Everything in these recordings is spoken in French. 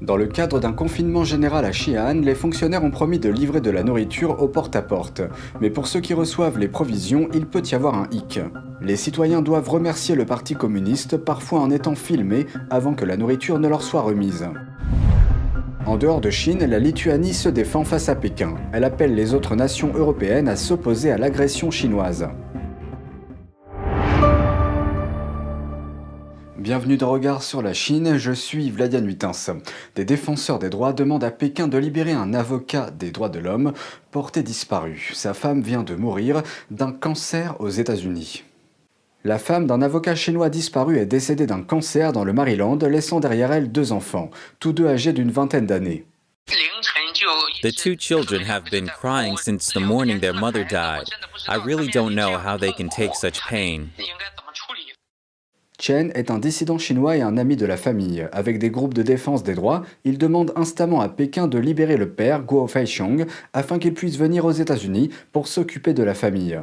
Dans le cadre d'un confinement général à Xi'an, les fonctionnaires ont promis de livrer de la nourriture au porte-à-porte. Mais pour ceux qui reçoivent les provisions, il peut y avoir un hic. Les citoyens doivent remercier le Parti communiste, parfois en étant filmés, avant que la nourriture ne leur soit remise. En dehors de Chine, la Lituanie se défend face à Pékin. Elle appelle les autres nations européennes à s'opposer à l'agression chinoise. Bienvenue dans Regard sur la Chine, je suis Vladian Huitens. Des défenseurs des droits demandent à Pékin de libérer un avocat des droits de l'homme porté disparu. Sa femme vient de mourir d'un cancer aux États-Unis. La femme d'un avocat chinois disparu est décédée d'un cancer dans le Maryland, laissant derrière elle 2 enfants, tous 2 âgés d'une vingtaine d'années. The 2 children have been crying since the morning their mother died. I really don't know how they can take such pain. Chen est un dissident chinois et un ami de la famille. Avec des groupes de défense des droits, il demande instamment à Pékin de libérer le père, Guo Feixiong, afin qu'il puisse venir aux États-Unis pour s'occuper de la famille.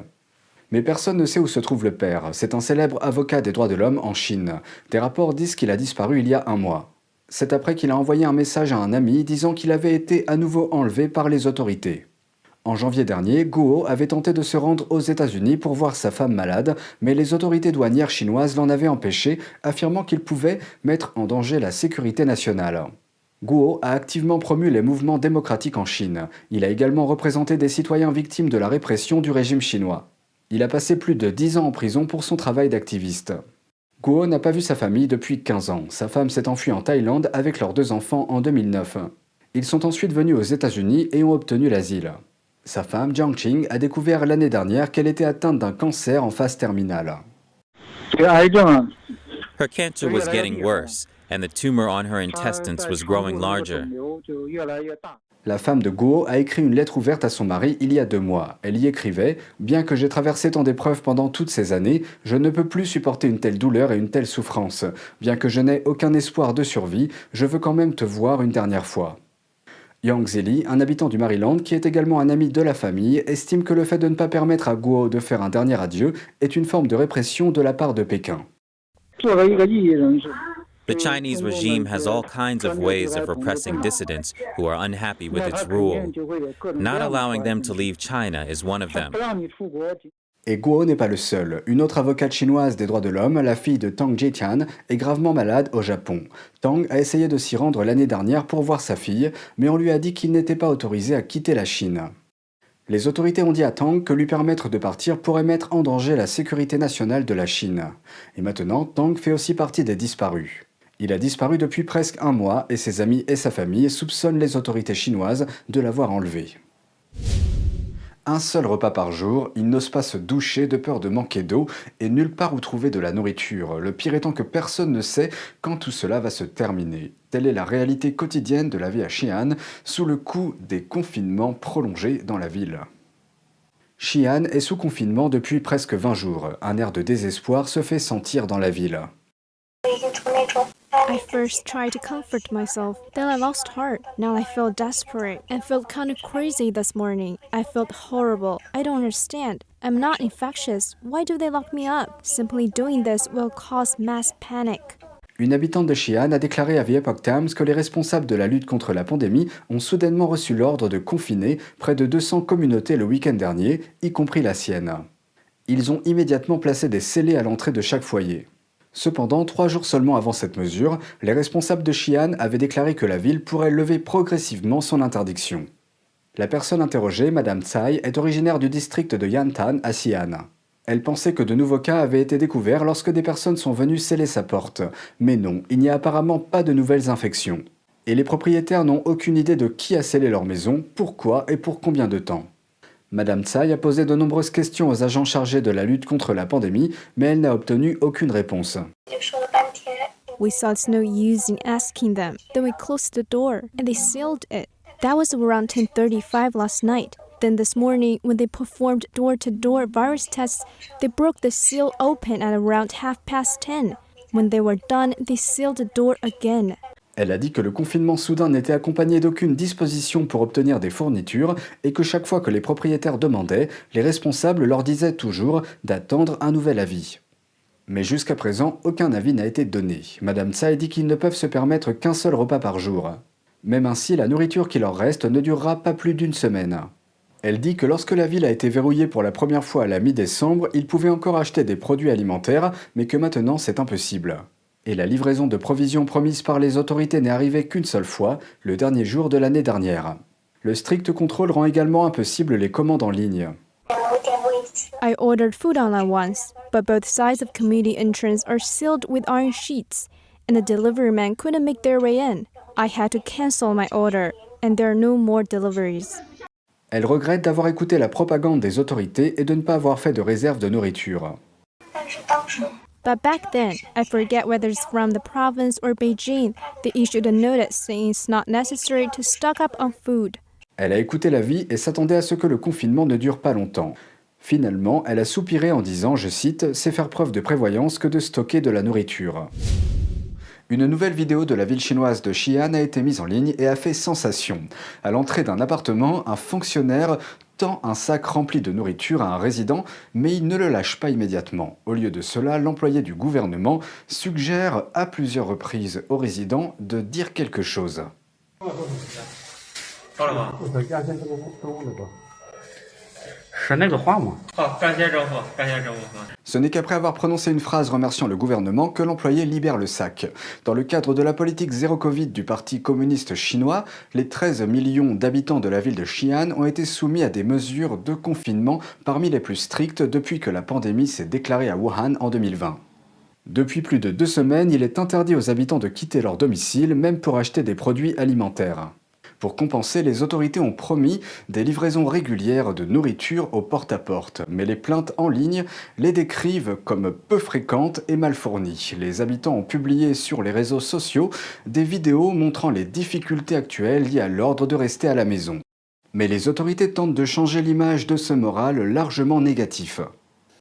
Mais personne ne sait où se trouve le père. C'est un célèbre avocat des droits de l'homme en Chine. Des rapports disent qu'il a disparu il y a 1 mois. C'est après qu'il a envoyé un message à un ami disant qu'il avait été à nouveau enlevé par les autorités. En janvier dernier, Guo avait tenté de se rendre aux États-Unis pour voir sa femme malade, mais les autorités douanières chinoises l'en avaient empêché, affirmant qu'il pouvait mettre en danger la sécurité nationale. Guo a activement promu les mouvements démocratiques en Chine. Il a également représenté des citoyens victimes de la répression du régime chinois. Il a passé plus de 10 ans en prison pour son travail d'activiste. Guo n'a pas vu sa famille depuis 15 ans. Sa femme s'est enfuie en Thaïlande avec leurs 2 enfants en 2009. Ils sont ensuite venus aux États-Unis et ont obtenu l'asile. Sa femme, Jiang Qing, a découvert l'année dernière qu'elle était atteinte d'un cancer en phase terminale. Her cancer was getting worse, and the tumor on her intestines was growing larger. La femme de Guo a écrit une lettre ouverte à son mari il y a 2 mois. Elle y écrivait « Bien que j'ai traversé tant d'épreuves pendant toutes ces années, je ne peux plus supporter une telle douleur et une telle souffrance. Bien que je n'ai aucun espoir de survie, je veux quand même te voir une dernière fois. » Yang Zili, un habitant du Maryland qui est également un ami de la famille, estime que le fait de ne pas permettre à Guo de faire un dernier adieu est une forme de répression de la part de Pékin. The Chinese regime has all kinds of ways of repressing dissidents who are unhappy with its rule. Not allowing them to leave China is one of them. Et Guo n'est pas le seul. Une autre avocate chinoise des droits de l'homme, la fille de Tang Jieqian, est gravement malade au Japon. Tang a essayé de s'y rendre l'année dernière pour voir sa fille, mais on lui a dit qu'il n'était pas autorisé à quitter la Chine. Les autorités ont dit à Tang que lui permettre de partir pourrait mettre en danger la sécurité nationale de la Chine. Et maintenant, Tang fait aussi partie des disparus. Il a disparu depuis presque 1 mois et ses amis et sa famille soupçonnent les autorités chinoises de l'avoir enlevé. Un seul repas par jour, il n'ose pas se doucher de peur de manquer d'eau et nulle part où trouver de la nourriture. Le pire étant que personne ne sait quand tout cela va se terminer. Telle est la réalité quotidienne de la vie à Xi'an, sous le coup des confinements prolongés dans la ville. Xi'an est sous confinement depuis presque 20 jours. Un air de désespoir se fait sentir dans la ville. I first tried to comfort myself, then I lost heart. Now I feel desperate and felt kind of crazy this morning. I felt horrible. I don't understand. I'm not infectious. Why do they lock me up? Simply doing this will cause mass panic. Une habitante de Xi'an a déclaré à The Epoch Times que les responsables de la lutte contre la pandémie ont soudainement reçu l'ordre de confiner près de 200 communautés le week-end dernier, y compris la sienne. Ils ont immédiatement placé des scellés à l'entrée de chaque foyer. Cependant, 3 jours seulement avant cette mesure, les responsables de Xi'an avaient déclaré que la ville pourrait lever progressivement son interdiction. La personne interrogée, Madame Tsai, est originaire du district de Yantan à Xi'an. Elle pensait que de nouveaux cas avaient été découverts lorsque des personnes sont venues sceller sa porte. Mais non, il n'y a apparemment pas de nouvelles infections. Et les propriétaires n'ont aucune idée de qui a scellé leur maison, pourquoi et pour combien de temps. Madame Tsai a posé de nombreuses questions aux agents chargés de la lutte contre la pandémie, mais elle n'a obtenu aucune réponse. We saw it's no use in asking them. Then we closed the door and they sealed it. That was around 10:35 last night. Then this morning, when they performed door-to-door virus tests, they broke the seal open at around 10:30. When they were done, they sealed the door again. Elle a dit que le confinement soudain n'était accompagné d'aucune disposition pour obtenir des fournitures et que chaque fois que les propriétaires demandaient, les responsables leur disaient toujours d'attendre un nouvel avis. Mais jusqu'à présent, aucun avis n'a été donné. Madame Tsai dit qu'ils ne peuvent se permettre qu'un seul repas par jour. Même ainsi, la nourriture qui leur reste ne durera pas plus d'une semaine. Elle dit que lorsque la ville a été verrouillée pour la première fois à la mi-décembre, ils pouvaient encore acheter des produits alimentaires, mais que maintenant c'est impossible. Et la livraison de provisions promise par les autorités n'est arrivée qu'une seule fois, le dernier jour de l'année dernière. Le strict contrôle rend également impossible les commandes en ligne. I ordered food online once, but both sides of community entrance are sealed with iron sheets, and the delivery man couldn't make their way in. I had to cancel my order, and there are no more deliveries. Elle regrette d'avoir écouté la propagande des autorités et de ne pas avoir fait de réserve de nourriture. But back then, I forget whether it's from the province or Beijing, they issued a notice saying it's not necessary to stock up on food. Elle a écouté l'avis et s'attendait à ce que le confinement ne dure pas longtemps. Finalement, elle a soupiré en disant, je cite, « C'est faire preuve de prévoyance que de stocker de la nourriture ». Une nouvelle vidéo de la ville chinoise de Xi'an a été mise en ligne et a fait sensation. À l'entrée d'un appartement, un fonctionnaire tend un sac rempli de nourriture à un résident, mais il ne le lâche pas immédiatement. Au lieu de cela, l'employé du gouvernement suggère à plusieurs reprises aux résidents de dire quelque chose. Ce n'est qu'après avoir prononcé une phrase remerciant le gouvernement que l'employé libère le sac. Dans le cadre de la politique zéro Covid du Parti communiste chinois, les 13 millions d'habitants de la ville de Xi'an ont été soumis à des mesures de confinement parmi les plus strictes depuis que la pandémie s'est déclarée à Wuhan en 2020. Depuis plus de 2 semaines, il est interdit aux habitants de quitter leur domicile, même pour acheter des produits alimentaires. Pour compenser, les autorités ont promis des livraisons régulières de nourriture au porte-à-porte. Mais les plaintes en ligne les décrivent comme peu fréquentes et mal fournies. Les habitants ont publié sur les réseaux sociaux des vidéos montrant les difficultés actuelles liées à l'ordre de rester à la maison. Mais les autorités tentent de changer l'image de ce moral largement négatif.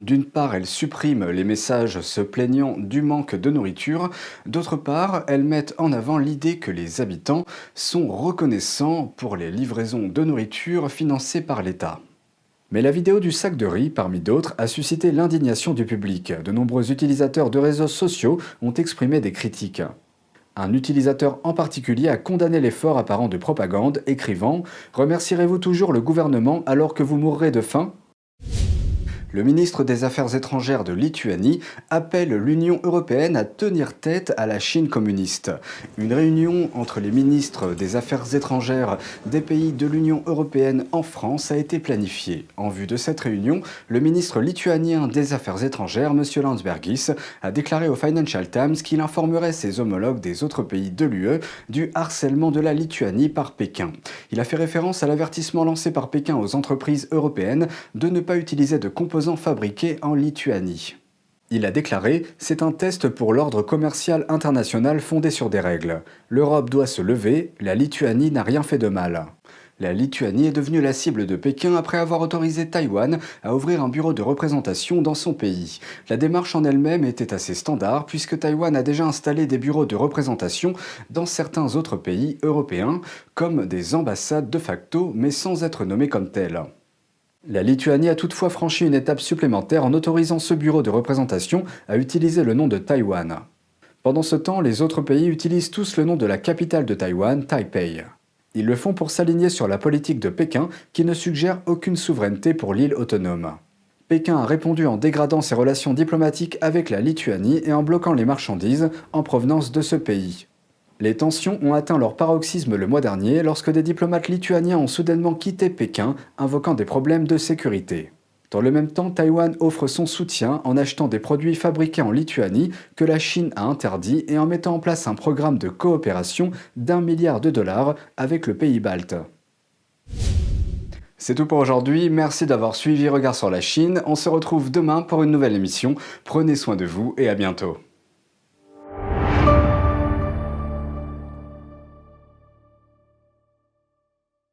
D'une part, elles suppriment les messages se plaignant du manque de nourriture. D'autre part, elles mettent en avant l'idée que les habitants sont reconnaissants pour les livraisons de nourriture financées par l'État. Mais la vidéo du sac de riz, parmi d'autres, a suscité l'indignation du public. De nombreux utilisateurs de réseaux sociaux ont exprimé des critiques. Un utilisateur en particulier a condamné l'effort apparent de propagande, écrivant « Remercierez-vous toujours le gouvernement alors que vous mourrez de faim ?» Le ministre des Affaires étrangères de Lituanie appelle l'Union européenne à tenir tête à la Chine communiste. Une réunion entre les ministres des Affaires étrangères des pays de l'Union européenne en France a été planifiée. En vue de cette réunion, le ministre lituanien des Affaires étrangères, M. Landsbergis, a déclaré au Financial Times qu'il informerait ses homologues des autres pays de l'UE du harcèlement de la Lituanie par Pékin. Il a fait référence à l'avertissement lancé par Pékin aux entreprises européennes de ne pas utiliser de composants fabriqués en Lituanie. Il a déclaré « C'est un test pour l'ordre commercial international fondé sur des règles. L'Europe doit se lever, la Lituanie n'a rien fait de mal. » La Lituanie est devenue la cible de Pékin après avoir autorisé Taïwan à ouvrir un bureau de représentation dans son pays. La démarche en elle-même était assez standard puisque Taïwan a déjà installé des bureaux de représentation dans certains autres pays européens comme des ambassades de facto mais sans être nommées comme telles. La Lituanie a toutefois franchi une étape supplémentaire en autorisant ce bureau de représentation à utiliser le nom de Taïwan. Pendant ce temps, les autres pays utilisent tous le nom de la capitale de Taïwan, Taipei. Ils le font pour s'aligner sur la politique de Pékin qui ne suggère aucune souveraineté pour l'île autonome. Pékin a répondu en dégradant ses relations diplomatiques avec la Lituanie et en bloquant les marchandises en provenance de ce pays. Les tensions ont atteint leur paroxysme le mois dernier lorsque des diplomates lituaniens ont soudainement quitté Pékin, invoquant des problèmes de sécurité. Dans le même temps, Taïwan offre son soutien en achetant des produits fabriqués en Lituanie que la Chine a interdits et en mettant en place un programme de coopération d'1 milliard de dollars avec le pays balte. C'est tout pour aujourd'hui, merci d'avoir suivi Regard sur la Chine. On se retrouve demain pour une nouvelle émission. Prenez soin de vous et à bientôt.